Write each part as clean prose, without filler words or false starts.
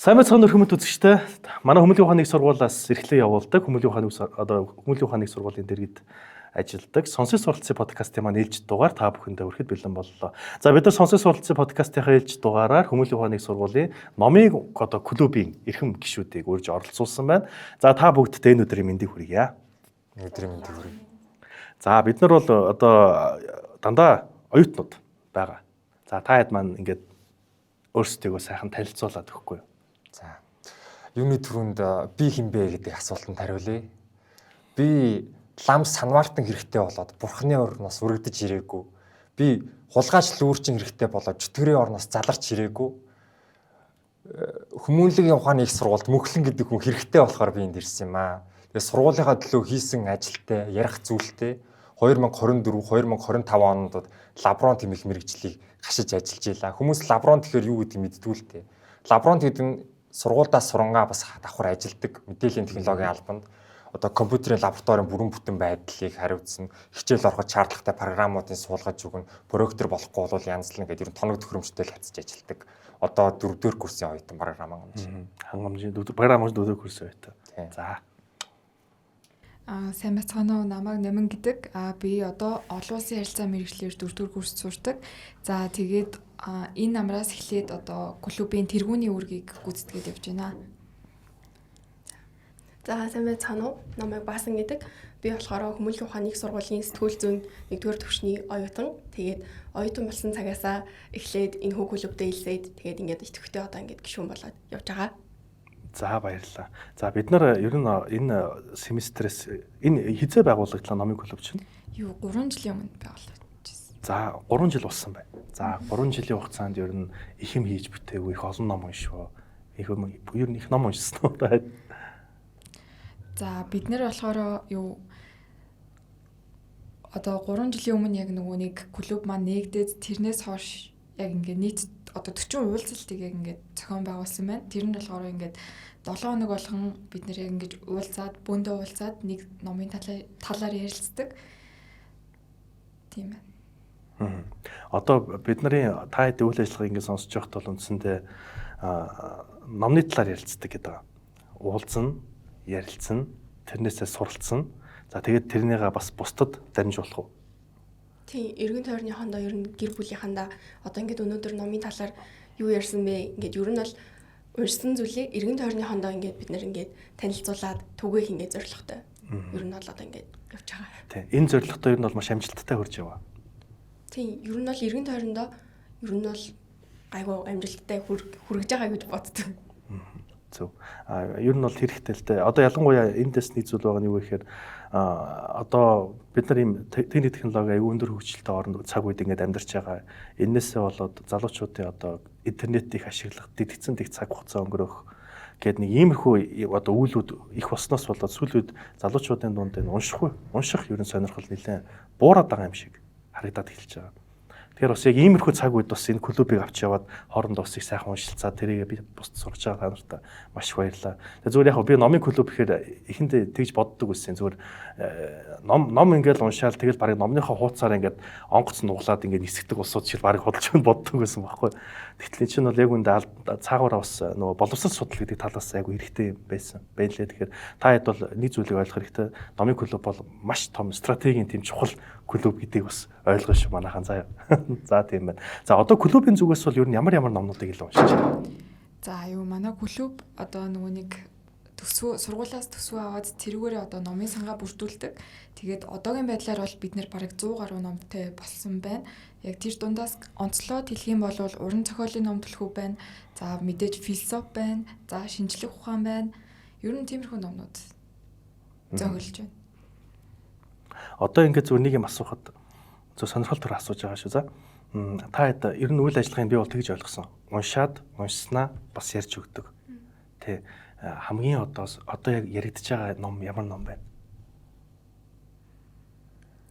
Сайн мэцхан өрхөмөд үзэгчтэй. Манай Хүмүүлийн ухааны сургуулиас эрхлэн явуулдаг Хүмүүлийн ухааны сургуулийн дэргэд ажилладаг Сонсож суралцсан подкастын маань ээлж дугаар та бүхэндээ хүрэхэд бэлэн боллоо. За бид нар Сонсож суралцсан подкастынхаа ээлж дугаараар Хүмүүлийн ухааны сургуулийн номын клубын эрхэм гишүүдийг урьж оролцуулсан байна. За та бүгдтэй энэ өдрийн мэндийг хүргье. Өдрийн мэндийг хүргье. За бид нар бол дандаа оюутнууд байгаа. За та хэд маань ингээд өөрсдийгөө сайхан танилцуулаад өгөхгүй юу? За. Юуны түрүүнд би хинбэ гэдэг асуултанд хариулъя. Би лам санваартан хэрэгтэй болоод бурхны орноос үргэлдэж ирээгүй. Би хулгайч лүүрчин хэрэгтэй болоод чөтгөрийн орноос заларч ирээгүй. Хүмүүнлэгийн ухааны их сургуульд мөхлөн гэдэг хүн хэрэгтэй болохоор би энд ирсэн юм аа. Тэгээ сургуулийнхаа төлөө хийсэн ажилтай, ярих зүйлтэй 2024, 2025 оноодод лаборант хэмээх мэрэгжлийг хашиж ажиллаж ийлаа. Хүмүүс лаборант гэхээр юу гэдгийг мэддгүй л дээ. Лаборант гэдэг нь сургуульдаа сурангаа бас давхар ажилдаг мэдээллийн технологийн албанд одоо компьютерийн лабораторийн бүрэн бүтэн байдлыг хариуцсан, хичээл ороход шаардлагатай програмуудын суулгаж өгнө, проектор болохгүй бол янзлна гэдэг ер нь тоног төхөөрөмжтэй л хязж ажилдаг. Одоо 4-р курсын оюутан програм хангамжийн програмын 4-р курсын оюутан. За. Сайн бацгаана уу, намайг Нэмэн гэдэг. Би одоо олон улсын харилцаа мэргэжлэр 4-р курс сурдаг. За тэгээд энэ намраас эхлээд одоо клубын тэргүүний үүргийг гүйцэтгээд явж байна. За сайн бацгаана уу, намайг Баасан гэдэг. Би болохоор Хүмүүлийн ухааны их сургуулийн сэтгүүл зүйн 1-р төвшний оюутан. Тэгээд оюутан болсон цагаасаа эхлээд энэ клубтэй илсээд тэгээд ингээд идэвхтэй одоо ингээд гишүүн болоод явж байгаа. За баярлалаа. За бид нар ер нь энэ семестрээс энэ хизээ байгуулагдлаа номын клуб чинь? 3 жилийн өмнө байгуулагдчихсан. За 3 жил болсон байна. За 3 жилийн хугацаанд ер нь их юм хийж бүтээгүй, их олон ном уншваа. Ер нь их ном уншсан уу? За бид нэр болохоор одоо 3 жилийн өмнө яг нөгөө нэг клуб маань нэгдээд тэрнээс хойш яг ингээд нийт одоо 40 уулзалтыг яг ингээд зохион байгуулсан байна. Тэр нь болохоор ингээд 7 хоног болгон бид нэр яг ингээд уулзаад, бөөндөө уулзаад нэг номын талаар ярилцдаг. Тийм байна. Одоо бидний та хэд үйл ажиллагааг ингээд сонсож байхад бол үндсэндээ номны талаар ярилцдаг гэдэг. Уулзна, ярилцна, тэрнээсээ суралцсан. За тэгээд тэрнийгээ бас бусдад дамжуулах уу? Тийм, эргэн тойрны хондоо ер нь гэр бүлийнхандаа одоо ингээд өнөөдөр номын талаар юу ярьсан бэ? Ингээд ер нь бол уншсан зүйлээ эргэн тойрны хондоо ингээд бид нэр ингээд танилцуулаад түгээх ингээд зорилготой. Ер нь бол одоо ингээд явж байгаа. Тийм, энэ зорилготой ер нь бол маш амжилттай хүрч яваа. Тийм, ер нь бол эргэн тойрондоо ер нь бол айгүй амжилттай хүргэж байгаа гэж боддог. Зөв. Ер нь бол хэрэгтэй л дээ. Одоо ялангуяа эндээс нэг зүйл байгаа нь юу гэхээр одоо бид нар ийм техник технологи аюу өндөр хөгжилтэй орнд цаг үед ингээд амьдарч байгаа. Эннээсээ болоод залуучуудын одоо интернет их ашиглах, дэтгцэн их цаг хугацаа өнгөрөх гээд нэг иймэрхүү одоо үйлүүд их болсноос болоод сүүлийн үед залуучуудын дунд энэ унших ерөн сонирхол нэлээд буураад байгаа юм шиг харагдаад эхэлж байгаа. Тэгэхээр бас яг иймэрхүү цаг үед бас энэ клубыг авч яваад хоорондоо бас их сайхан уншилцаа тэрийг би бусд сурч байгаа та нартай маш их баярлалаа. Тэгээ зүгээр яг би номын клуб гэхээр эхэндээ тэгж боддог байсан. Зүгээр ном ингээл уншаал тэгэл барыг номныхоо хуудасаар ингээд онгоц нуглаад ингээд нисгдэг улсууд шиг барыг худалж боддог байсан байхгүй. Тэгтэл энэ чинь бол яг үндэ цаагаараа бас нөгөө боловсрол судал гэдэг талаас айгу хэрэгтэй байсан. Байлээ. Тэгэхээр та хэд бол нэг зүйлийг ойлгох хэрэгтэй. Номын клуб бол маш том стратегийн тийм чухал клуб гэдгийг бас ойлгоо шүү манайхан заа. За тийм байна. За одоо клубын зүгээс бол ер нь ямар номнуудыг илүү уншиж байна? За манай клуб одоо нөгөө нэг сургуулиас төсвөө аваад тэрүүгээрээ одоо номын сангаа бүрдүүлдэг. Тэгээд одоогийн байдлаар бол бид нэр бараг 100 гаруй номтой болсон байна. Яг тэр дундаас онцлоод хэлэх юм бол уран зохиолын ном төлхөө байна. За мэдээж философи байна. За шинжлэх ухаан байна. Ер нь тиймэрхүү номнууд зохиолж байна. Одоо ингээд зөв нэг юм асуухад зөв сонирхол төр асууж байгаа шүү. За та хэд ер нь үйл ажиллагааг би бол тэгж ойлгосон. Уншснаа бас ярьж өгдөг. Тэ хамгийн одоо яг яригдж байгаа ном ямар ном байна?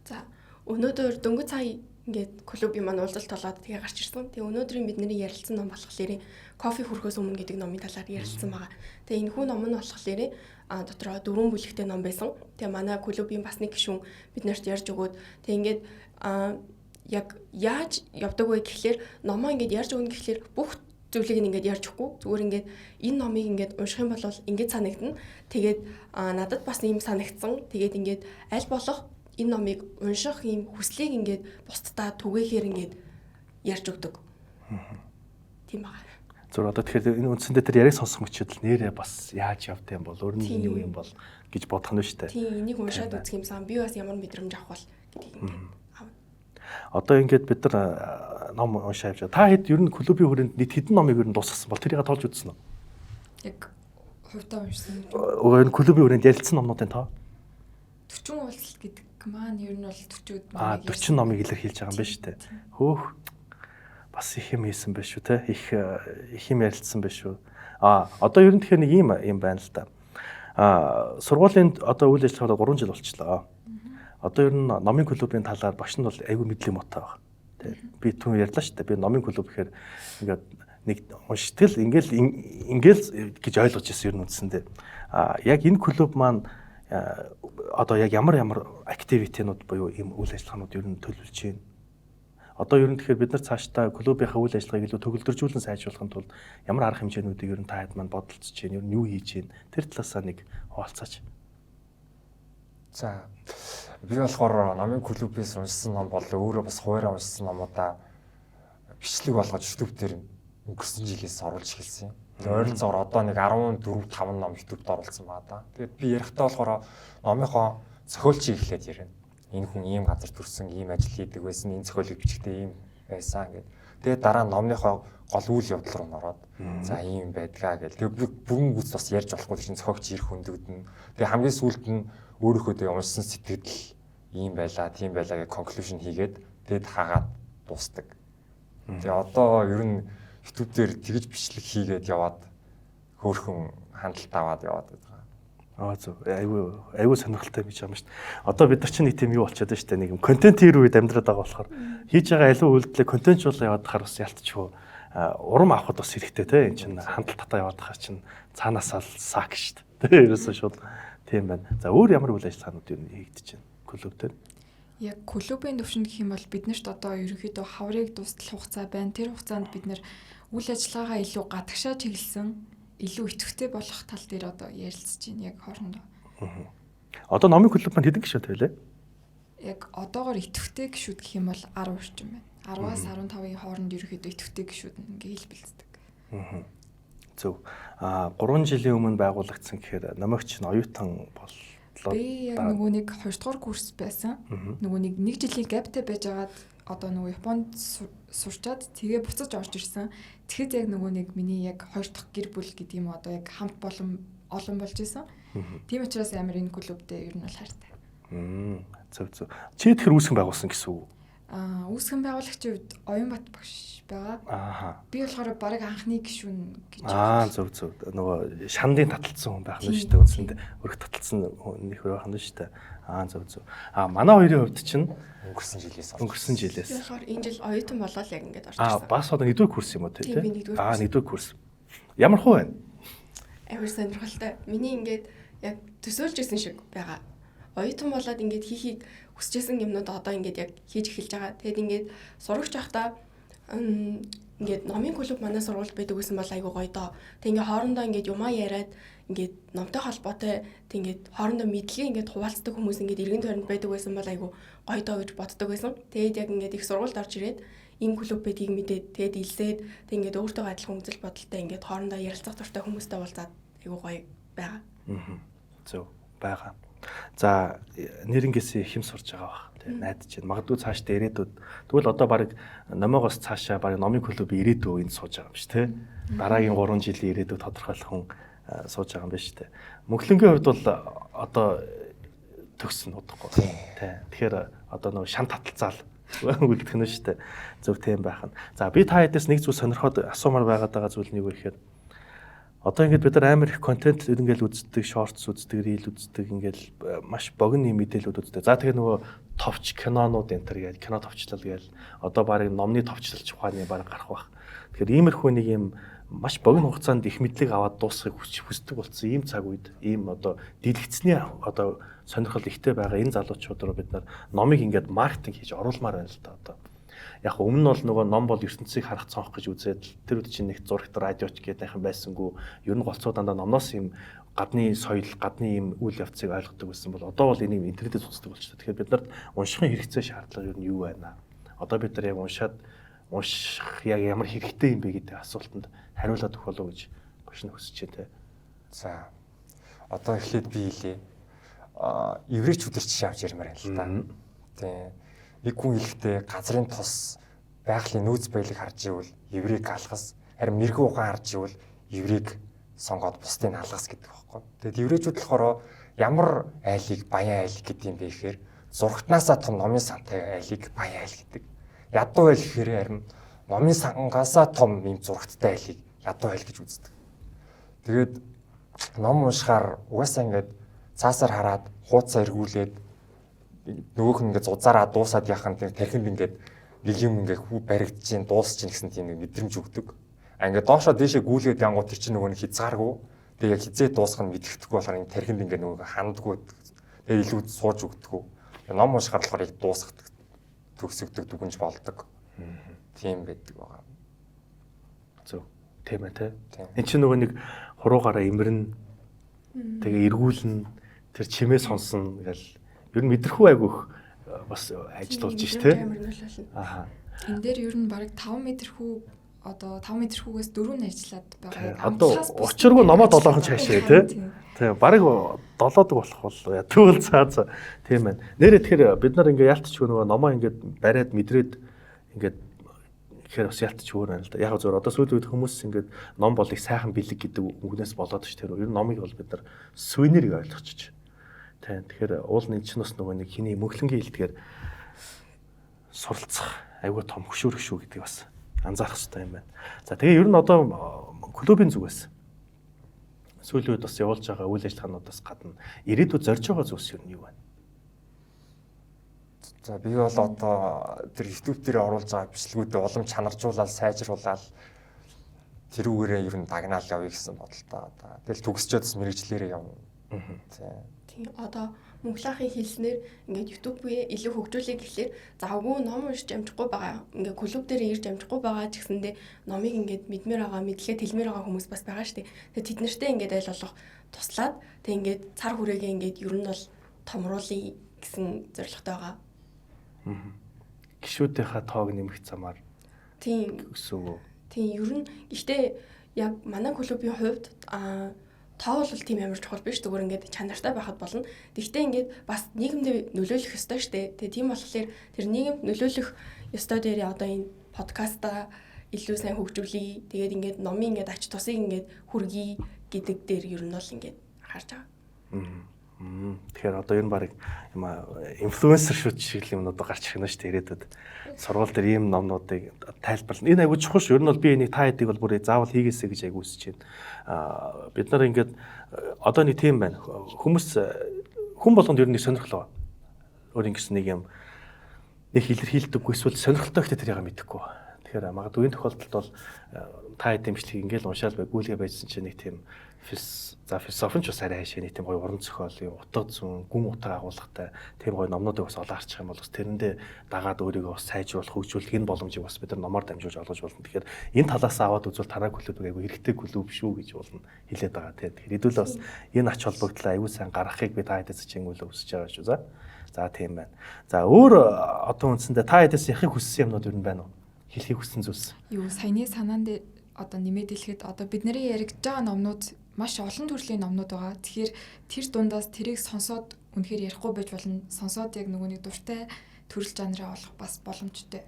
За өнөөдөр дөнгөж цай ингээд клубын маань уулзалт болоод тэгээ гарч ирсэн. Тэгээ өнөөдрийн бидний ярилцсан ном болохоор кофе хүрхөөс өмнө гэдэг номын талаар ярилцсан байгаа. Тэгээ энэ хүн ном нь болохоор дотроо 4 бүлэгтэй ном байсан. Тэгээ манай клубын бас нэг гишүүн бид нарт ярьж өгөөд тэгээ ингээд яг яаж явдаг вэ гэхлээр номоо ингээд ярьж өгнө гэхлээр бүх зүйлийг ингээд ярьж өгөхгүй. Зүгээр ингээд энэ номыг ингээд унших юм бол ингээд санагдана. Тэгээд надад бас ийм санагдсан. Тэгээд ингээд аль болох энэ номыг унших ийм хүслийг ингээд бусдаа түгээхээр ингээд ярьж өгдөг. Тийм байна. Зөв одоо тэгэхээр энэ үндсэндээ тэр яриг сонсох мөчөд л нэрээ бас яаж явд юм бол өөр нь юу юм бол гэж бодох нь шүү дээ. Тийм энийг уншаад үзэх юмсан би бас ямар мэдрэмж авах бол гэдгийг ингээд авна. Одоо ингээд бид нар ном уншаа явж байгаа. Та хэд ер нь клубийн хүрээнд нийт хэдэн номыг ер нь дуусгасан бол тэрийг тоолж үзсэн үү? Яг хувьдаа уншсан. Энэ клубийн хүрээнд ярилцсан номнуудын тоо 40 уулзалт гэдэг маань ер нь бол 40-од 40 номыг илэрхийлж байгаа юм байна шүү дээ. Хөөх бас их юм хийсэн байх шүү те. Их юм ярилцсан байх шүү. Одоо ер нь тэгэхээр нэг юм байна л да. Сургуулийн одоо үйл ажиллагаа 3 жил болчихлоо. Одоо ер нь номын клубын талаар багш нь бол айгүй мэдлэг муутай байна. Тэ. Би түн ярьлаа шүү дээ. Би номын клуб гэхээр ингээд нэг уншигтгэл ингээл гэж ойлгож ирсэн ер нь үндсэндээ. Яг энэ клуб маань одоо яг ямар активитинууд буюу ийм үйл ажиллагаанууд ер нь төлөвлөж байна. Одоо ер нь тэгэхээр бид нар цаашдаа клубийнхаа үйл ажиллагааг илүү төгөлдржүүлэн сайжруулахын тулд ямар арга хэмжээнүүдийг ер нь та хэд маань бодолцож байна, ер нь юу хийж байна? Тэр талаасаа нэг хуваалцаач. За би болохоор номын клубээс уншсан ном болоо өөрөө бас хуурай уншсан номуудаа бичлэг болгож YouTube дээр өнгөрсөн жилээс оруулж эхэлсэн. Тэгээ ойролцоогоор одоо нэг 14 5 ном YouTube-д оруулсан байгаа да. Тэгээд би ярихдаа болохоор номынхоо зохиолчийг эхлээд ярина. Энэ хүн ийм газар төрсэн, ийм ажил хийдэг байсан, энэ зохиолыг бичгтээ ийм байсан гэдэг. Тэгээд дараа нь номныхоо гол үйл явдал руу ороод за ийм байдгаа гэл. Тэгээд бүгэн гүц бас ярьж болохгүй чинь зохиогч ирэх хөндөгдөн. Тэгээд хамгийн сүүлд нь өөрөөхөө тэгээ уншсан сэтгэл ийм байлаа, тийм байлаа гэх conclusion хийгээд тэгээд хаагаад дуустдаг. Тэгээ одоо ер нь YouTube дээр тэгж бичлэг хийгээд яваад хөөхөн хандлт аваад яваад байгаа. Зөв. Айгүй сонирхолтой гэж байна шүү дээ. Одоо бид нар чинь нэг тийм юу болчиход байна шүү дээ. Нэг юм контент хийр үед амьдраад байгаа болохоор хийж байгаа аливаа үйлдэлээ контентжуулаа яваад хахаар бас ялтчихгүй. Урам авахд бас хэрэгтэй те. Энд чинь хандлт татаа яваад хахаар чинь цаанаасаа сак шүү дээ. Ерөөсөө шууд тийм байна. За өөр ямар үйл ажиллагаанууд юу хийгдэж байна клуб дээр? Яг клубын төвшөнд гэх юм бол биднэрт одоо ерөнхийдөө хаврыг дуустал хугацаа байна. Тэр хугацаанд бид нэр үйл ажиллагаагаа илүү гадагшаа чиглэсэн илүү идэвхтэй болох тал дээр одоо ярилцж байна яг хоорондоо. Одоо номын клуб маань хэдэн гишүүд байлээ? Яг одоогоор идэвхтэй гишүүд гэх юм бол 10 орчим байна. 10-аас 15-ийн хооронд ерөөхдөө идэвхтэй гишүүд ингээ хэлбэлцдэг. Зөв. 3 жилийн өмнө байгуулагдсан гэхээр номогч нь оюутан боллоо. Би яг нөгөө нэг 2 дугаар курс байсан. Нөгөө нэг жилийн гаптай байжгаад одоо нөгөө Японд сурчаад тэгээ буцаж орж ирсэн. Тэгэхэд яг нөгөө нэг миний яг 2 дахь гэр бүл гэдэг юм одоо яг хамт олон болж исэн. Тийм учраас амар энэ клубтэй ер нь бол хайртай. Зөв. Чи тэр үүсгэн байгуулсан гэсэн үг? Үүсгэн байгуулагчийн үед Оюнбат багш байгаа. Би болохоор баг анхны гишүүн гэж. Зөв. Нөгөө шандын таталцсан хүн байх нь шүү дээ. Үндсэндээ өрх таталцсан хүн их байх нь шүү дээ. Зөв. Манай хоёрын хувьд чинь өнгөрсөн жилээс. Би болохоор энэ жил оюутан болоод яг ингээд орж ирсэн. Бас одоо 1-р курс юм уу те? Тийм, би 1-р курс. курс. Ямар хөө байна? Амар сонирхолтой. Миний ингээд яг төсөөлж исэн шиг байгаа. Оюутан болоод ингээд хийхийг хүсэжсэн юмнууд одоо ингээд яг хийж эхэлж байгаа. Тэгэд ингээд сурагч байхдаа ингээд номын клуб манай сургуульд байдаг гэсэн бол айгуу гоё доо. Тэг ингээд хоорондоо ингээд юмаа яриад ингээд номтой холбоотой тэг ингээд хоорондоо мэдлэгээ ингээд хуваалцдаг хүмүүс ингээд иргэн тойронд байдаг байсан бол айгуу гоё доо гэж боддог байсан. Тэгэд яг ингээд их сургуульд орж ирээд энэ клуб байдгийг мэдээд тэгэд илсээд тэг ингээд өөртөө адилхан үзэл бодолтой ингээд хоорондоо ярилцах дуртай хүмүүстэй уулзаад айгуу гоё байгаа. Зөв байгаа. За нэрнгээсээ хэм сурж байгаа бах. Тэгээ найдаж байна. Магадгүй цаашдаа ирээдүйд тэгвэл одоо баг номоогоос цаашаа баг номын клубын ирээдүйд энд сууж байгаа юм шүү, тэ. Дараагийн 3 жилийн ирээдүйд тодорхойлох хүн сууж байгаа юм байна шүү, тэ. Мөнхлөнгийн хувьд бол одоо төгсөн удахгүй. Тэ. Тэгэхээр одоо нөгөө шан таталцаал үлдэх нь шүү, тэ. Зөв тийм байх нь. За би та хэдээс нэг зүйл сонирхоод асуумаар байгаад байгаа зүйл нь юу вэ гэхээр одоо ингээд бид нар амар их контент ингээл үздэг, шортс үздэг, рил үздэг, ингээл маш богино мэдээлүүд үздэг. За тэгээ нөгөө товч кинонууд энэ төр гээл кино товчлал гээл одоо баг номны товчлалч ухааны баг гарах бах. Тэгэхээр иймэрхүү нэг юм маш богино хугацаанд их мэдлэг аваад дуусахыг хүсдэг болсон ийм цаг үед ийм одоо дэлгэцний одоо сонирхол ихтэй байгаа энэ залуучууд руу бид нар номыг ингээд маркетинг хийж оруулмаар байна л да одоо. Яг өмнө нь бол нөгөө ном бол ертөнцийг харах цонх гэж үзээд тэр үед чинь нэг зурагт радиоч гэдэг айхан байсангүй ер нь голцоо дандаа номноос юм гадны соёл, гадны юм үйл явцыг ойлгодог байсан бол одоо бол энийг интернетээс үздэг болчихлоо. Тэгэхээр бид нарт уншихын хэрэгцээ шаардлага ер нь юу байна? Одоо бид нар яг унших яг ямар хэрэгтэй юм бэ гэдэг асуултанд хариулаад өгөх болов гэж бошин хүсэж байна те. За одоо эхлээд би хэлээ. Еврейчүүд жишээ авч ярмаар байна л да. Тийм. Нэг хүн хэлэхдээ газрын тус байгалийн нөөц баялаг харж ивэл еврейг алгас, харин мэрэгэн ухаан харж ивэл еврейг сонгоод бусдыг алгас гэдэг байхгүй. Тэгэд еврейчүүд болохоор ямар айлыг баян айл гэдэг юм бэ гэхээр зурагтнаасаа том номын сантай айлыг баян айл гэдэг. Ядуу айл гэхээр харин номын сангаасаа том юм зурагттай айлыг ядуу айл гэж үздэг. Тэгээд ном уншихаар угаасаа ингээд цаасаар хараад хуудасаа эргүүлээд нөгөөх нь ингээд зузаараа дуусаад яхад тархинд ингээд нэг юм ингээд хүү баригдчихээн дуусч чинь гэсэн тийм нэг мэдрэмж өгдөг. Ингээд доошоо дээшээ гүйлгээд янгууд тэр чинь нөгөө нь хязгааргүй. Тэгээ яг хизээ дуусах нь мэддэхгүй болохоор энэ тархинд ингээд нөгөө ханддаггүй. Тэгээ илүү сууж өгдөггүй. Ном уншихаар болохоор яг дуусах төгсөгдөг дүгнж болдог. Тийм байдаг байгаа. Зөв. Тийм ээ те. Энд чинь нөгөө нэг хуруугаараа имэрнэ. Тэгээ эргүүлнэ. Тэр чимээ сонсон гэл ер нь мэдрэхүү айгүйх бас ажиллуулж ш те. Аа. Энд дээр ер нь бараг 5 метр хүү одоо 5 метр хүүгээс 4 нь ажиллаад байгаа. Одоо учиргүй номоо 7хон цаашаа те. Тийм бараг 7-дог болох бол тэгвэл цаа. Тийм байна. Нэрээ тэгэхээр бид нар ингээ ялтчихгүй нөгөө номоо ингээд бариад мэдрээд ингээд ихээр бас ялтч өөр байна л да. Яг зөв одоо сүүлийн үед хүмүүс ингээд ном болыг сайхан бэлэг гэдэг үгнээс болоод ш тэр ер нь номыг бол бид нар сүвнэрийг ойлгочих. Тийм тэгэхээр уул нэг ч бас нөгөө нэг хиний мөхлөнгийн хэлдгээр суралцах айгүй том хөшөөрөх шүү гэдэг бас анзаарах хэрэгтэй юм байна. За тэгээ ер нь одоо клубын зүгээс сүүлийн үед бас явуулж байгаа үйл ажиллагаануудаас гадна ирээдүйд зорж байгаа зүйлс юу вэ? За би бол одоо тэр YouTube дээр оруулж байгаа бичлэгүүдэд улам чанаржуулаад сайжруулаад тэрүүгээрээ ер нь дагнаал явъя гэсэн бодолтой одоо. Тэгэл төгсчөөс мэрэгчлэрээ явна. Тийм одоо мөнхлахын хэлснээр ингээд YouTube-ийг илүү хөгжүүлэх гэхлээр завгүй ном уншиж амжихгүй байгаа. Ингээд клуб дээр ирж амжихгүй байгаа ч гэсэндээ номыг ингээд мэдмээр байгаа, мэдлэгээ тэлмээр байгаа хүмүүс бас байгаа шүү дээ. Тэгээ тэд нартэй ингээд айл болох туслаад тэг ингээд цар хүрээгээ ингээд ер нь бол томруулъя гэсэн зорилготой байгаа. Гишүүдийнхаа тоог нэмэх замаар. Тийм гэсэн үү? Тийм ер нь гэхдээ яг манай клубын хувьд тоо бол тийм амар чухал биш зүгээр ингээд чанартай байхад болно. Тэгвэл ингээд бас нийгэмд нөлөөлөх ёстой штэ. Тэгээ тийм болохоор тэр нийгэмд нөлөөлөх ёстой дээр одоо энэ подкаста илүү сайн хөгжүүлье. Тэгээд ингээд номын ингээд ач тусыг ингээд хүргэе гэдэг дээр ер нь бол ингээд харж байгаа. Тэгэхээр одоо энэ баг юм инфлюенсер шүү шиг юмнууд гарч ирнэ шүү дээ ирээдүйд. Сургууль дээр ийм номнуудыг тайлбарлана. Энэ айгүй чухал шүү. Ер нь бол би энийг та хэдийг бол бүр заавал хийгээсэй гэж айгүй хүсэж байна. Бид нар ингээд одоо нэг тийм байна. Хүн болгонд ер нь сонирхол байна. Өөр ингэсэн нэг юм нэг илэрхийлдэггүй эсвэл сонирхолтой ихтэй тэр яга мэдэхгүй. Тэгэхээр магадгүй энэ тохиолдолд бол та хэдийн бичлэг ингээл уншаал гүйлгээ байжсэн чинь нэг тийм философи ч бас арай хайшаа нэг тийм гоё уран зохиол юм утга зүүн гүн утга агуулгатай тийм гоё номнуудыг бас олоо харчих юм бол бас тэрэндээ дагаад өөрийгөө бас сайжруулах хөгжүүлэх энэ боломжийг бас бид нар номоор дамжуулж олгож болно. Тэгэхээр энэ талаас аваад үзвэл танай клубыг айгүй хэрэгтэй клуб шүү гэж болно хэлээд байгаа тийм. Тэгэхээр хэдүүлээ бас энэ ач холбогдлоо айгүй сайн гаргахыг би та хэдээс чингүүл өсөж байгаа шүү. За тийм байна. За өөр одоо үндсэндээ та хэдээс яхих хүссэн юмнууд юу байна вэ? Хэлхийг хүссэн зүйлс. Юу саяны санаанд одоо нэмээд хэлэхэд одоо бидний яригдж байгаа номнууд маш олон төрлийн номнууд байгаа. Тэгэхээр тэр дундаас тэрийг сонсоод үнэхээр ярихгүй байж болно. Сонсоод яг нөгөө нэг дуртай төрөл жанраа олох бас боломжтой.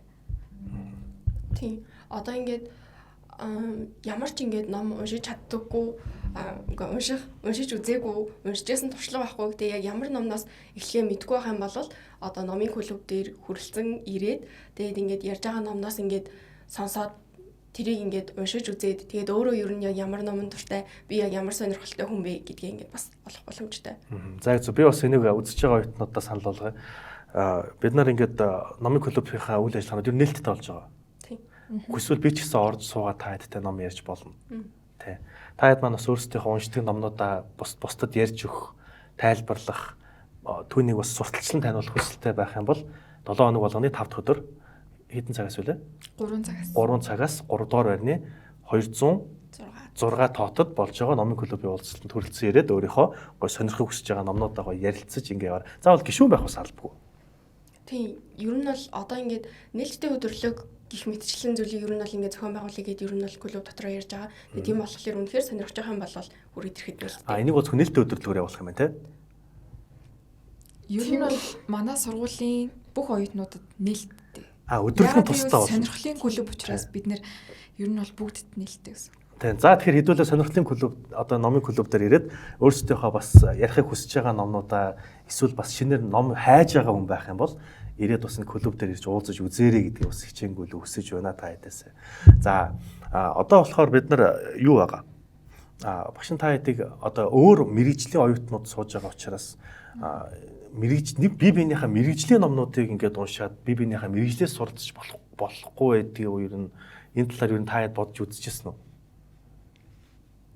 Тийм. Одоо ингээд ямар ч ингээд ном уншиж чаддаггүй ингээд уншиж үзээгүй уншижсэн туршлага байхгүй. Тэгээ яг ямар номноос эхлэхээ мэдгүй байх юм бол одоо номын клуб дээр хүрэлцэн ирээд тэгээд ингээд ярьж байгаа номноос ингээд сонсоод тэрийг ингээд уншиж үзээд тэгээд өөрөө ер нь яг ямар номон дуртай би яг ямар сонирхолтой хүн бэ гэдгийг ингээд бас олох боломжтой. За зөв би бас энийг үзэж байгаа оюутнуудаа санал болгоё. Бид нар ингээд номын клубийнхаа үйл ажиллагаанууд ер нь нээлттэй болж байгаа. Тийм. Эсвэл би ч гэсэн орж суугаад та хэдтэй ном ярьж болно. Тэ. Та хэд маань бас өөрсдийнхөө уншдаг номнуудаа бусдад ярьж өгөх, тайлбарлах, түүнийг бас сурталчлан таниулах хүсэлтэй байх юм бол 7 хоног болгоны 5 дахь өдөр хэдэн цагаас вүлээ? 3 цагаас. 3 цагаас 3 дугаар байрны 206 тоотод болж байгаа номын клубын уулзалтанд хүрэлцэн ирээд өөрийнхөө гой сонирхох хүсэж байгаа номнуудаа гой ярилцаж ингээд заавал гишүүн байх бас албагүй. Тийм. Ер нь бол одоо ингээд нээлттэй өдөрлөг гих мэтчлэн зүйлийг ер нь бол ингээд зохион байгуулъя гэдээ ер нь бол клуб дотроо ярьж байгаа. Тэгээ тийм болохоор үнэхээр сонирхож байгаа юм бол үргэлж ирэхэд байл. Энийг бол нээлттэй өдөрлөгөөр явуулах юм байна те. Ер нь бол манай сургуулийн бүх оюутнуудад нээлттэй. Өдөрлөгийн тусдаа бол сонирхлын клуб учраас бид нэр ер нь бол бүгдд нээлттэй гэсэн. Тийм. За тэгэхээр хэдүүлээ сонирхлын клуб одоо номын клуб дээр ирээд өөрсдийнхөө бас ярихыг хүсэж байгаа номнуудаа эсвэл бас шинээр ном хайж байгаа хүн байх юм бол ирээд бас энэ клуб дээр ирж уулзаж үзээрэй гэдгийг бас хичээнгүйл өсөж байна та хэдээс. За одоо болохоор бид нар юу байгаа? Багш та хэдийг одоо өөр мэрэгжлийн оюутнууд сууж байгаа учраас бие биенийхээ мэрэгжлийн номнуудыг ингээд уншаад бие биенийхээ мэрэгжлээс суралцж болохгүй байдгийг ер нь энэ талаар ер нь та хэд бодож үзчихсэн үү?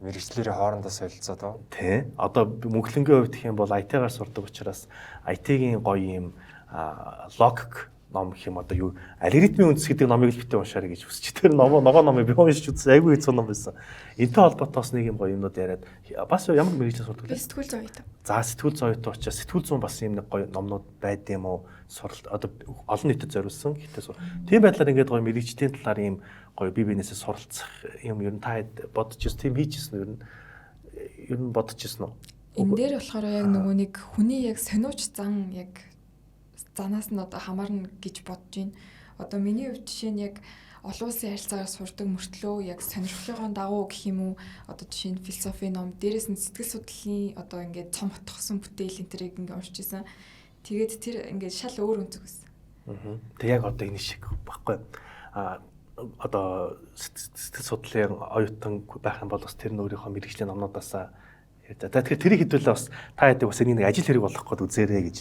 Мэргэжлэрийн хоорондоо солилцоо доо. Тий. Одоо мөнхлөнгийн хувьд гэх юм бол IT-гаар сурдаг учраас IT-гийн гоё юм логик ном гэх юм одоо юу алгоритмын үндэс гэдэг номыг л битээ уншаарай гэж хүсэж. Тэр ногоо номыг би уншиж үзсэн. Айгүй хэцүү ном байсан. Энтэй холбоотойс нэг юм гоё юмнууд яриад бас ямар мэргэжлээс сурдаг вэ? Сэтгүүл зүйн оюутан. За сэтгүүл зүйн оюутан учраас сэтгүүл зүйн бас юм нэг гоё номнууд байд юм уу? Суралт одоо олон нийтэд зориулсан. Гэхдээ тийм байдлаар ингээд гоё мэргэжлийн талаар юм гоё бие биенээсээ суралцах юм ер нь та хэд бодож ирсэн тийм хийжсэн ер нь бодож ирсэн үү? Энэ дээр болохоор яг нөгөө нэг хүний яг сониуч зан яг занаас нь одоо хамаарна гэж бодож байна. Одоо миний хувьд жишээ нь яг олон улсын харилцаагаар сурдаг мөртлөө яг сонирхлын дагуу гэх юм уу одоо жишээ нь философи ном дээрээс нь сэтгэл судлалын одоо ингээд цом отгосон бүтээл энэ төрийг ингээд уншиж байсан. Тэгээд тэр ингээд шал өөр өнцөг байсан. Тэг яг одоо энэ шиг баггүй. Одоо сэтгэл судлалын оюутан байх юм бол бас тэр нь өөрийнхөө мэрэгжлийн номнуудаасаа тэгэхээр тэрийг хэдүүлээ бас та хэдийг бас энийг нэг ажил хэрэг болгох гээд үзээрэй гэж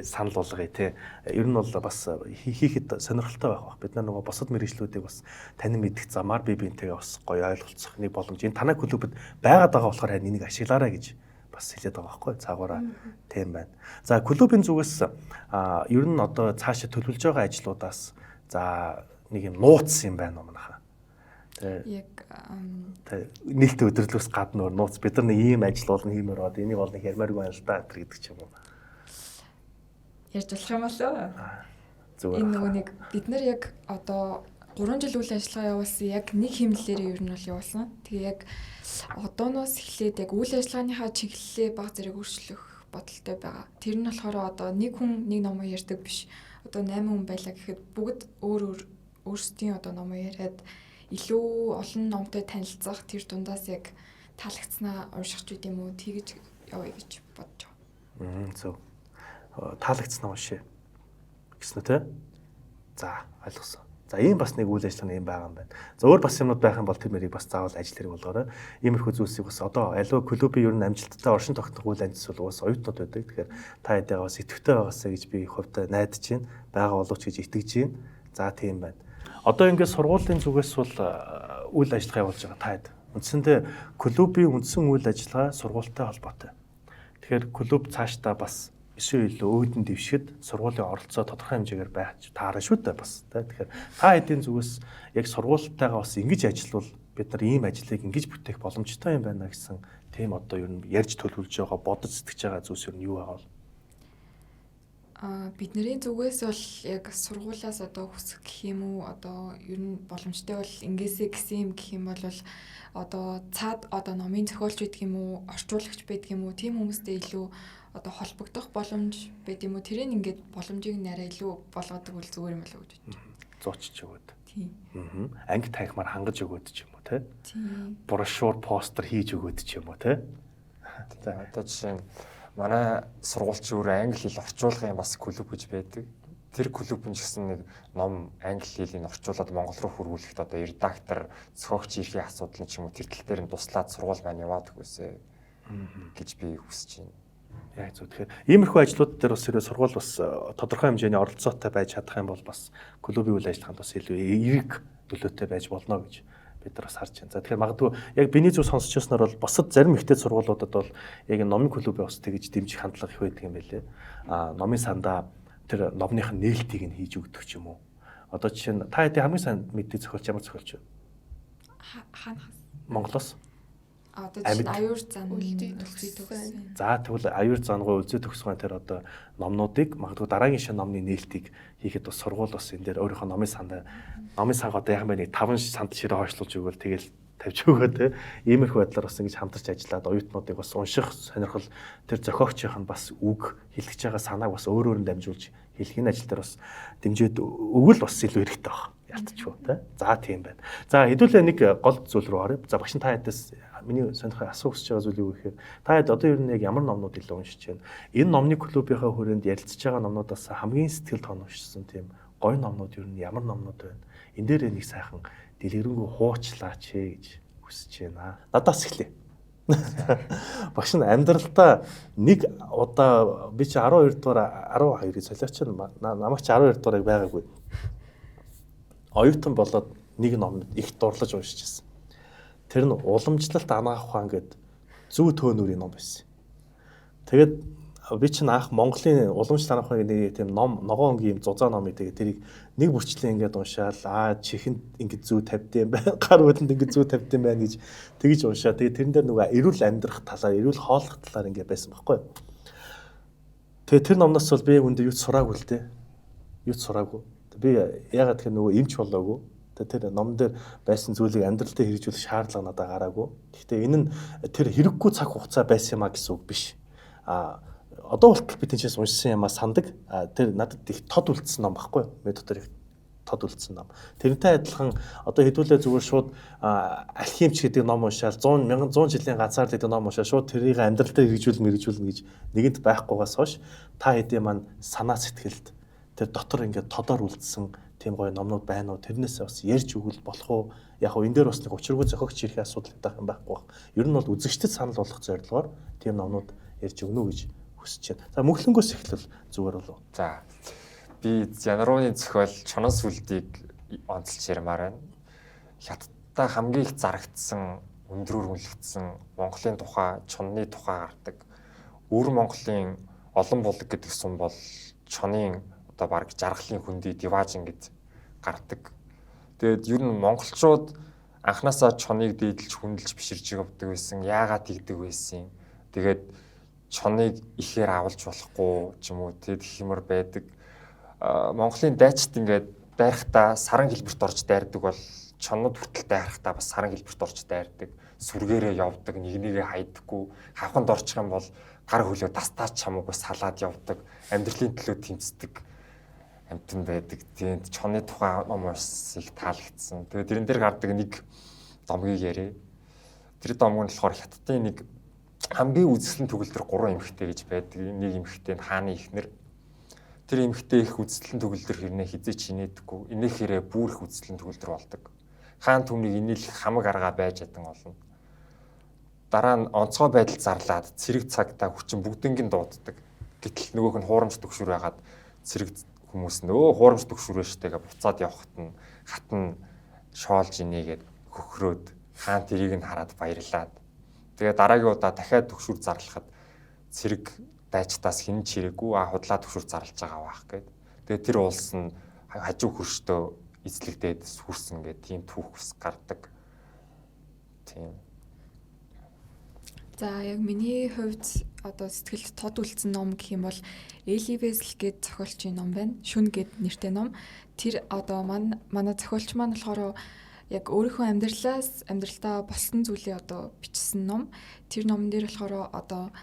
санал болгоё те. Ер нь бол бас хийхэд сонирхолтой байх бах. Бид нар нөгөө босод мэрэгжлүүдийг бас танин мэдэх замаар бие биентэйгээ бас гоё ойлголцох нэг боломж. Энэ танай клубэд байгаад байгаа болохоор харин энийг ашиглаарай гэж бас хэлээд байгаа байхгүй цаагаараа тийм байна. За клубын зүгээс ер нь одоо цаашаа төлөвлөж байгаа ажлуудаас за нэг юм нууц юм байна манайхаа. Яг нээлттэй өдөрлөөс гадна нууц бид нар нэг ийм ажил болно хиймээр бод энийг бол нэг ярмааргүй байна л да гэдэг ч юм уу. Ярьж болох юм болоо. Зүгээр. Энэ нөгөө нэг бид нар яг одоо 3 жил үйл ажиллагаа явуулсан яг нэг хэмнэлээр ер нь бол явуулсан. Тэгээ яг одооноос эхлээд яг үйл ажиллагааныхаа чиглэлээ баг зэрэг өөрчлөх бодолтой байгаа. Тэр нь болохоор одоо нэг хүн нэг номоо ярьдаг биш. Одоо 8 хүн байлаа гэхэд бүгд өөрсдийн одоо номоо яриад илүү олон номтой танилцах тэр дундаас яг таалагдсанаа унших ч гэдэм үү тэгж явъя гэж бодож байгаа. Зөв. Таалагдсан уншээ. Гэсэн үү те? За, ойлгосон. За, ийм бас нэг үйл ажиллагаа юм байгаа юм байна. За, өөр бас юмнууд байх юм бол тэр мэрийг бас заавал ажил хэрэг болгоорой. Иймэрхүү зүйлсийг бас одоо аливаа клубын ер нь амжилттай оршин тогтнох үйл ажиллагаа бол бас оюутнууд байдаг. Тэгэхээр та хэдийгээ бас идэвхтэй байгаасаа гэж би хувьдаа найдаж байна. Бага боловч гэж итгэж байна. За, тийм байна. Одоо ингээд сургуулийн зүгээс бол үйл ажиллагаа явуулж байгаа та хэд. Үндсэндээ клубын үндсэн үйл ажиллагаа сургуультай холбоотой. Тэгэхээр клуб цаашдаа бас эсвэл илүү өөдөн дэвшгэд сургуулийн оролцоо тодорхой хэмжээгээр байж таарна шүү дээ бас. Тэгэхээр та хэдийн зүгээс яг сургуультайгаа бас ингэж ажиллавал бид нар ийм ажлыг ингэж бүтээх боломжтой юм байна гэсэн тийм одоо ер нь ярьж төлөвлөж байгаа бодож сэтгэж байгаа зүйлс ер нь юу байгаа вэ? Бидний зүгээс бол яг сургуулиас одоо хүсэх гэх юм уу одоо ер нь боломжтой бол ингээсээ гэсэн юм гэх юм бол одоо цаад одоо номын зохиолч байдаг юм уу орчуулагч байдаг юм уу тийм хүмүүстэй илүү одоо холбогдох боломж байд юм уу тэрийг ингээд боломжийг нэрээ илүү болгодог үл зүгээр юм болоо гэж бодож байна. Зуучж өгöd. Тийм. Анги тахимаар хангаж өгöd ч юм уу те. Тийм. Брошюр постэр хийж өгöd ч юм уу те. За одоо жишээ нь манай сургуульч өөр англи хэл орчуулгын бас клуб гэж байдаг. Тэр клуб нь ч гэсэн нэг ном англи хэлийг орчуулад монгол руу хөрвүүлэхэд одоо редактор, зохиогч эрхийн асуудал нь ч юм уу тэр тал дээр нь туслаад сургууль маань яваад өгөөсэй гэж би хүсэж байна. Яг зөв. Тэгэхээр иймэрхүү ажлууд дээр бас хэрэг сургууль бас тодорхой хэмжээний оролцоотой байж чадах юм бол бас клубын үйл ажиллагаанд бас илүү эерэг нөлөөтэй байж болно гэж бид нар бас харж байна. За тэгэхээр магадгүй яг биний зүг сонсч яснаар бол босод зарим ихтэй сургуулиудад бол яг номын клубыг бас тэгж дэмжих хандлага их байдаг юм байлээ. Номын сандаа тэр номных нь нээлтийг нь хийж өгдөг ч юм уу. Одоо жишээ нь та хэдийн хамгийн сайн мэддэг зохиолч ямар зохиолч вэ? Хаанаас? Монголоос. Одоо жишээ нь аюур зан Үлзий төгсөн. За тэгвэл аюур зангой үлзий төгсгөн тэр одоо номнуудыг магадгүй дараагийн шин номны нээлтийг хийхэд бас сургууль бас энэ дээр өөрийнхөө номын сан одоо яг нэг 5 санд ширээ хойшлуулж өгвөл тэгэл тавьж өгөө те. Иймэрхүү байдлаар бас ингэж хамтарч ажиллаад оюутнуудыг бас унших сонирхол тэр зохиогчийнх нь бас үг хэлгэж байгаа санааг бас өөрөөр нь дамжуулж хэлхийн ажил дээр бас дэмжиж өгвөл бас илүү хэрэгтэй баг. Ялтчихв те. За тийм байна. За хэдүүлээ нэг гол зүйл рүү оръё. За багш та хэдээс миний сонирхох асуух гэж байгаа зүйл юу гэхээр та хэд одоо ер нь яг ямар номнууд илүү уншиж байна? Энэ номны клубийнхаа хүрээнд ярилцж байгаа номнуудаас хамгийн сэтгэл тоногшсон тийм гоё номнууд ер нь ямар номнууд байна? Энэ дээр нэг сайхан дэлгэрэнгүй хуучлаач гэж хүсэж байна. Надаас эхлэе. Багш нь амьдралдаа нэг удаа би чи 12 дугаар 12-ыг солиоч намайг чи 12 дугаарыг байгаагүй. Оюутан болоод нэг ном их дурлаж уншижсэн. Тэр нь уламжлалт анагаах ухаан гэдэг зүү төөнүүрийн ном байсан. Тэгээд би чинь анх Монголын уламжлалт анагаах ухааны нэг тийм ном ногоон өнгийн зузаан номыг тэгээд тэрийг нэг бүрчлэн ингээд уншаал чихэнд ингээд зүү тавьдсан байна. Гар бүлэнд ингээд зүү тавьдсан байна гэж тэгж уншаа. Тэгээд тэрэн дээр нөгөө эрүүл амьдрах талаар, эрүүл хооллох талаар ингээд байсан байхгүй. Тэгээд тэр номноос бол би үндэ юу ч сураагүй л дээ. Юу ч сураагүй. Би ягаад тэр нөгөө эмч болоогүй. Тэр ном дээр байсан зүйлийг амьдрал дээр хэрэгжүүлэх шаардлага надад гараагүй. Гэхдээ энэ нь тэр хэрэггүй цаг хугацаа байсан юмаа гэсэн үг биш. Одоо болтол би тэнцээс уншсан юмаа сандаг. Тэр надад их тод үлдсэн ном баггүй. Მე дотор их тод үлдсэн ном. Тэрнтэй адилхан одоо хэдүүлээ зүгээр шууд алхимч гэдэг ном уншаал 100 жилийн ганцаар л гэдэг ном уншаал шууд тэрийг амьдрал дээр хэрэгжүүлнэ гэж нэгэнд байхгүйгаас хойш та хэдийн маань санаа сэтгэлд тэр дотор ингээд тодор үлдсэн тийм гоё номнууд байна уу? Тэрнээсээ бас ярьж өгвөл болох уу? Яг хөө энэ дээр бас нэг учиргүй зохиогч ирэх асуудал байх юм байхгүй баг. Ер нь бол үзэгчдэд санал болгох зорилгоор тийм номнууд ярьж өгнө гэж хүсэж байна. За мөнхлөнгөөс эхлэл зүгээр болов. За би Янарууны зохиол Чонон сүлдийг онцолж ярмаар байна. Хятадтай хамгийн их зарагдсан, өндрөөр үнэлэгдсэн Монголын тухай, чонны тухай гардаг. Өвөр Монголын олон булаг гэдэг сум бол чонын одоо баг жаргалын хөндөй диважин гэж гардаг. Тэгээд ер нь монголчууд анханасаа чоныг дээдлж хүндэлж биширж явдаг байсан. Яагаад тэгдэг байсан? Тэгээд чоныг ихээр авалж болохгүй ч юм уу тэгэд хэмэр байдаг. Монголын дайчид ингээд дайрахтаа саран хэлбэрт орж дайрдаг бол чонод хүртэл дайрахтаа бас саран хэлбэрт орж дайрдаг. Сүргээрээ явдаг, нэг нэгээ хайдаггүй. Хавханд орчих юм бол гар хөлөө тастаач хамаагүй салаад явдаг. Амьдралын төлөө тэмцдэг амтан байдаг. Тэгээд чоны тухай ном их таалагдсан. Тэгээд тэрэн дээр гардаг нэг домгийг яриа. Тэр домог нь болохоор Хятадын нэг хамгийн үзэсгэлэн төгөлдөр 3 эмэгтэй гэж байдаг. Нэг эмэгтэй нь хааны эхнэр. Тэр эмэгтэй их үзэсгэлэн төгөлдөр хэрнээ хизээч инээдэггүй. Инээхээрээ бүр их үзэсгэлэн төгөлдөр болдог. Хаан түмнийг инээлэх хамаг аргаа байж ядан олно. Дараа нь онцгой байдал зарлаад цэрэг цагтаа хүчин бүгднгийн дууддаг. Гэтэл нөгөөх нь хуурамч төгшөр байгаад цэрэг хүмүүс нөө хуурамч төгшрөө штегээ буцаад явхад нь хатан шоолж инээгээд хөхрөөд хаан тэрийг нь хараад баярлаад тэгээ дараагийн удаа дахиад төгшөр зарлахад цэрэг дайчтаас хэн чирээгүй худлаа төгшөр зарлж байгаа баах гэд. Тэгээ тэр улс нь хажуу хөрштөө эзлэгдээд сүрсэн гэд тийм түүхс гардаг. Тийм. За яг миний хувьд одоо сэтгэлд тод үлдсэн ном гэх юм бол Эли Весел гээд зохиолчийн ном байна. Шүн гээд нэртэй ном. Тэр одоо манай зохиолч маань болохоор яг өөрийнхөө амьдралдаа болсон зүйлээ одоо бичсэн ном. Тэр номон дээр болохоор одоо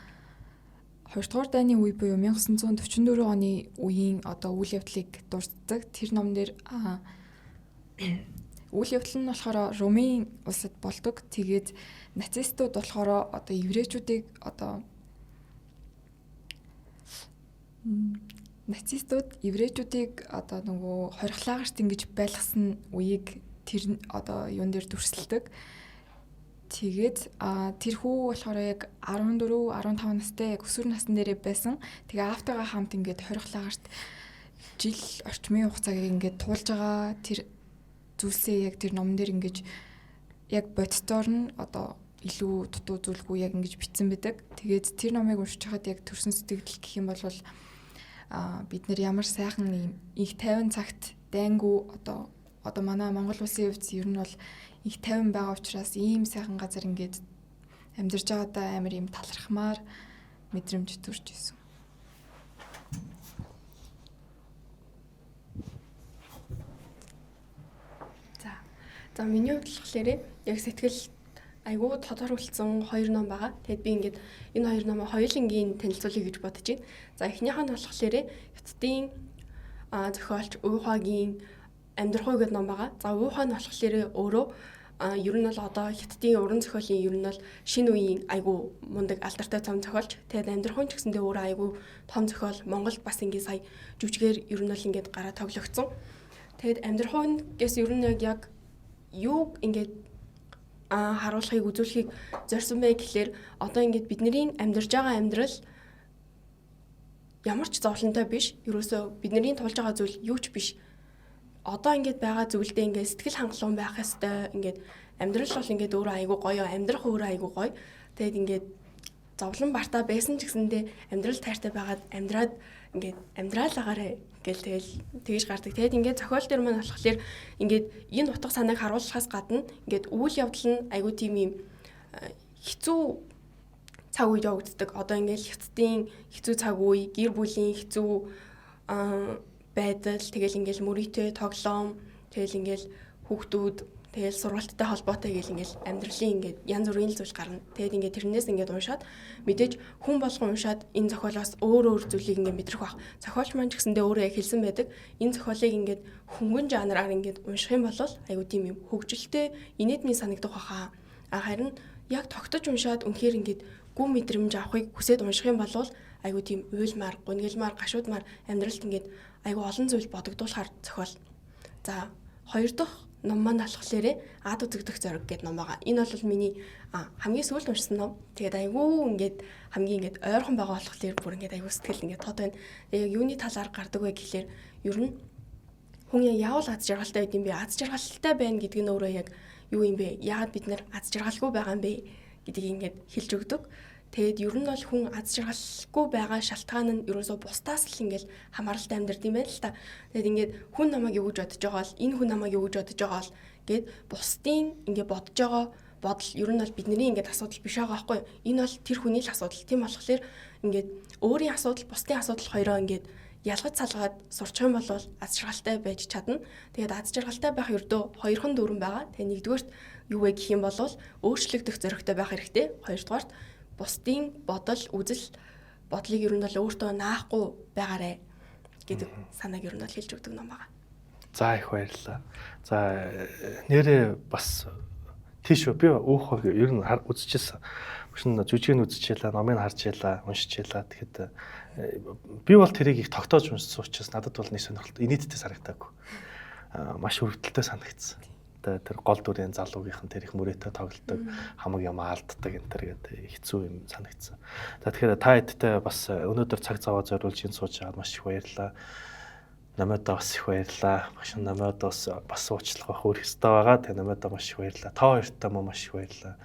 2 дугаар дайны үе буюу 1944 оны үеийн одоо үйл явдлыг дурддаг. Тэр номон дээр үйл явдал нь болохоор Румын улсад болдог. Тэгээд нацистууд болохоор одоо еврейчүүдийг одоо нөгөө хорихлагаарт ингэж байлгасан үеиг тэр одоо юун дээр дүрсэлдэг. Тэгээд тэр хүү болохоор яг 14, 15 настай яг өсвөр насны дээрээ байсан. Тэгээ аавтайгаа хамт ингээд хорихлагаарт жил орчмын хугацааг ингээд туулж байгаа тэр зүйлсээ яг тэр номон дээр ингэж яг бодтоор нь одоо илүү дутуу зүйлгүй яг ингэж бичсэн байдаг. Тэгээд тэр номыг уншиж хахад яг төрсөн сэтгэл гэх юм бол бид нэр ямар сайхан их 50 цагт дайнгу одоо манай Монгол улсын хувьд ер нь бол их 50 байгаа учраас ийм сайхан газар ингээд амьдарч байгаадаа амар юм талархмаар мэдрэмж төрж исэн. За миний хувьд болохоор яг сэтгэл айгүй тодорхойлцсон 2 ном байгаа. Тэгэд би ингээд энэ 2 номоо хоёулангийн танилцуулъя гэж бодож байна. За эхнийх нь болохоор Хятадын зохиолч Уйхуагийн Амьдрахуй гэдэг ном байгаа. За Уйхуа нь болохоор өөрөө ер нь бол одоо Хятадын уран зохиолын ер нь бол шинэ үеийн айгүй мундаг алдартай том зохиолч. Тэгэд Амьдрахуй ч гэсэндээ өөрөө айгүй том зохиол Монголд бас ингээд сая жүжигээр ер нь бол ингээд гараа тоглогдсон. Тэгэд Амьдрахуйгээс ер нь яг юу ингээд харуулахыг үзүүлэхийг зорьсон бай гэхлээр одоо ингээд бидний амьдарч байгаа амьдрал ямар ч зовлонтой биш. Ерөөсөө бидний тулж байгаа зүйл юу ч биш. Одоо ингээд байгаа зүйлдээ ингээд сэтгэл хангалуун байх ёстой. Ингээд амьдрал бол ингээд өөрөө айгүй гоё, амьдрах өөрөө айгүй гоё. Тэгэд ингээд зовлон бартаа байсан ч гэсэндээ амьдрал тайртай байгаад амьдраад ингээд амьдраалагаарэ гэл тэгж гардаг. Тэгэд ингээд зохиол дээр маань болохоор ингээд энэ утга санааг харуулахаас гадна ингээд үйл явдал нь айгүй тийм юм хэцүү цаг үед явагддаг. Одоо ингээд Хятадын хэцүү цаг үе, гэр бүлийн хэцүү байдал, тэгэл ингээд мөрийтэй тоглоом, тэгэл ингээд хүүхдүүд тэгэл сургалттай холбоотой гэл ингээд амьдралын ингээд янз бүрийн зүйл гарна. Тэгэд ингээд тэрнээс ингээд уншаад мэдээж хүн болгон уншаад энэ зохиолоос өөр зүйлийг ингээд мэдрэх бах. Зохиолч маань ч гэсэндээ өөрөө яг хэлсэн байдаг. Энэ зохиолыг ингээд хөнгөн жанраар ингээд унших юм бол айгуу тийм юм хөгжилтэй инээдний санагдах баха. Харин яг тогтож уншаад үнэхээр ингээд гүн мэдрэмж авахыг хүсээд унших юм бол айгуу тийм уйлмаар, гунигэлмаар, гашуудмаар амьдралд ингээд айгуу олон зүйл бодогдуулахар зохиол. За хоёр дахь ном маань болохоор Ад үзэгдэх зориг гэдэг ном байгаа. Энэ бол миний хамгийн сүүлд уншсан ном. Тэгээд айгүй ингээд хамгийн ингээд ойрхон байгаа болохоор бүр ингээд айгүй сэтгэл ингээд тод байна. Яг юуны талаар гардаг вэ гэхлээр ер нь хүн яавал аз жаргалтай байд юм бэ? Аз жаргалтай байна гэдэг нь өөрөө яг юу юм бэ? Яагаад бид нэр аз жаргалгүй байгаа юм бэ гэдгийг ингээд хэлж өгдөг. Тэгэд ер нь бол хүн аз жаргалгүй байгаа шалтгаан нь ерөөсөө бусдаас л ингээл хамааралтай амьдрд юм байна л та. Тэгэд ингээд хүн намайг юу гэж бодож байгаа бол энэ хүн намайг юу гэж бодож байгаа бол гэд бусдын ингээд бодож байгаа бодол ер нь бол бидний ингээд асуудал биш байгаа байхгүй юу? Энэ бол тэр хүний л асуудал. Тийм болохоор ингээд өөрийн асуудал, бусдын асуудал хоёроо ингээд ялгаж салгаад сурчих юм бол аз жаргалтай байж чадна. Тэгээд аз жаргалтай байх ердөө хоёрхан дүрэн байгаа. Тэгээд нэгдүгээрт юу вэ гэх юм бол өөрчлөгдөх зоригтой байх хэрэгтэй. Хоёрдугаарт бусдын бодол, үзэл бодлыг ер нь бол өөртөө наахгүй байгаарэ гэдэг санааг ер нь бол хэлж өгдөг ном байгаа. За их баярлалаа. За нэрээ бас тийш би өөхөг ер нь үзчихсэн. Бүшин жүжиг нь үзчихлээ, номыг харж ялаа, уншчихлаа. Тэгэхэд би бол тэрийг их тогтоож уншсан учраас надад бол нэг сонирхолтой, инээдтэй санагдаагүй. Маш өргөдөлтөй санагдсан. Тэр гол дүрийн залуугийнхан тэр их мөрөөдөө тоглолдог, хамаг юм алддаг энэ төр гэдэг хэцүү юм санагдсан. За тэгэхээр та эдтэй бас өнөөдөр цаг зав зориулж энэ сууж аваад маш их баярлалаа. Намайдаа бас их баярлалаа. Багш намайдаа бас уучлах хөөх ёстой байгаа. Тэгээ намайдаа маш их баярлалаа. Та хоёртаа маш их баярлалаа.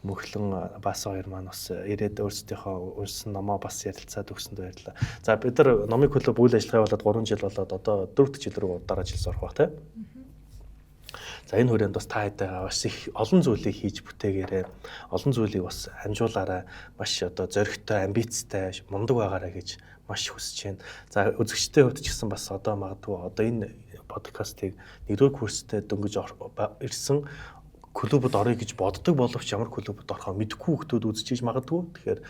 Мөхлөн бас хоёр маань бас ирээд өөрсдийнхөө уншсан номоо бас ярилцаад өгсөнд баярлалаа. За бид нар номын клуб үйл ажиллагаа болоод 3 жил болоод одоо 4 дахь жил рүү дараа жил орох баг тийм. За энэ хүрээнд бас та хэдийгээ бас их олон зүйлийг хийж бүтээгээрээ олон зүйлийг бас хамжуулаарай. Маш одоо зоригтой, амбицтай, мундаг байгаарай гэж маш хүсэж байна. За үзэгчдийн хувьд ч гэсэн бас одоо магадгүй одоо энэ подкастыг 1-р курстэй дөнгөж ирсэн клубд орё гэж боддог боловч ямар клубд орохоо мэдэхгүй хүмүүс үзчихэж магадгүй. Тэгэхээр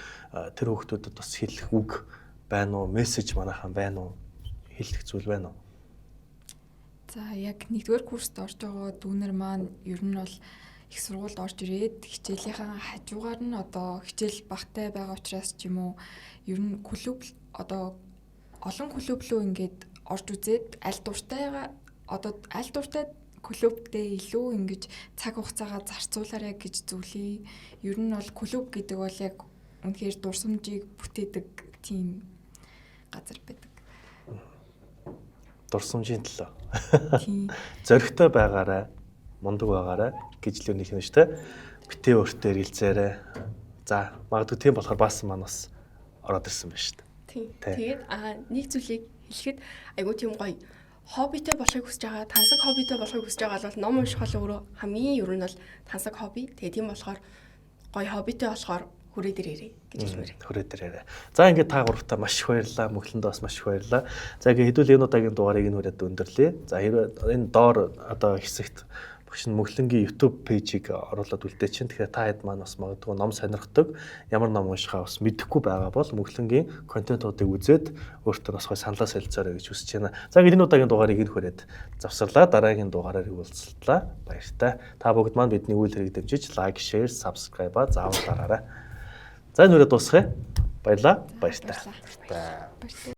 тэр хүмүүстэд бас хэлэх үг байна уу, мессеж манайхан байна уу, хэлэх зүйл байна уу? За яг 1-р курст орж байгаа дүүнер маань ер нь бол их сургуульд орж ирээд хичээлийнхаа хажуугаар нь одоо хичээл багтай байгаа учраас ч юм уу ер нь клуб одоо олон клуб руу ингээд орж үзээд аль дуртай клубтэй илүү ингэж цаг хугацаагаа зарцуулаарай гэж зүйлий. Ер нь бол клуб гэдэг бол яг үнэхээр дурсамжийг бүтээдэг тийм газар байдаг. Дурсамжийн төлөө. Зоригтой байгаарай, мундаг байгаарай гэж л үнийх нь шүү дээ. Битээ өөртөө эргэлзээрэй. За магадгүй тийм болохоор баасан маань бас ороод ирсэн байна шүү дээ. Тийм. Тэгээд нэг зүйлийг хэлэхэд айгүй тийм гоё хоббитэй болохыг хүсэж байгаа, тансаг хоббитэй болохыг хүсэж байгаа бол ном унших бол өөрөө хамгийн ер нь бол тансаг хобби. Тэгээ тийм болохоор гоё хоббитэй болохоор хүрээ дээр ирээ гэж хэлмээр. Хүрээ дээрээ. За ингээд та гуравтаа маш их баярлалаа. Мөхлөндөө бас маш их баярлалаа. За ингээд хэдүүл энэ удаагийн дугаарыг энэ хүрээд өндөрлөе. За хэрвээ энэ доор одоо хэсэгт багш нь Мөхлөнгийн YouTube пэйжийг оруулаад үлдээ чинь. Тэгэхээр та хэд маань бас магадгүй ном сонирхдог, ямар ном уншихаа бас мэдэхгүй байгаа бол Мөхлөнгийн контентуудыг үзээд өөртөө бас гоё саналаа солилцоорой гэж хүсэж байна. За ингээд энэ удаагийн дугаарыг энэ хүрээд завсарлаа. Дараагийн дугаараар уулзлаа. Баяртай. Та бүгд маань бидний үйл хэрэг дэмжиж лайк, шеэр, сабскрайбаа заавал дараарай. За энэ үрээ дуусгая. Баярлалаа. Баяртай. Баярлалаа.